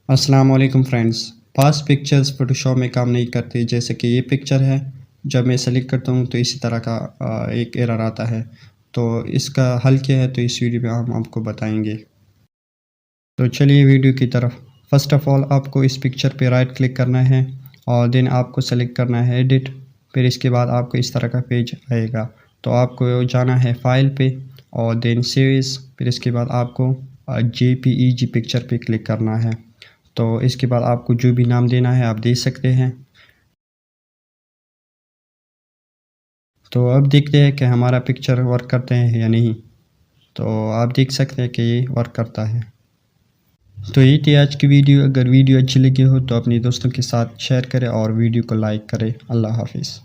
अस्सलाम वालेकुम फ्रेंड्स। पास pictures Photoshop में काम नहीं करती। जैसे कि ये पिक्चर है, जब मैं सेलेक्ट करता हूँ तो इसी तरह का एक एरर आता है। तो इसका हल क्या है, तो इस वीडियो में हम आपको बताएंगे। तो चलिए वीडियो की तरफ। फ़र्स्ट ऑफ़ ऑल आपको इस पिक्चर पे राइट क्लिक करना है और देन आपको सेलेक्ट करना है एडिट। फिर इसके बाद आपको इस तरह का पेज आएगा। तो आपको जाना है फ़ाइल पे और देन सेव एज़। फिर इसके बाद आपको जेपीईजी पिक्चर पे क्लिक करना है। तो इसके बाद आपको जो भी नाम देना है आप दे सकते हैं। तो अब देखते हैं कि हमारा पिक्चर वर्क करते हैं या नहीं। तो आप देख सकते हैं कि ये वर्क करता है। तो ये थी आज की वीडियो। अगर वीडियो अच्छी लगी हो तो अपने दोस्तों के साथ शेयर करें और वीडियो को लाइक करें। अल्लाह हाफिज़।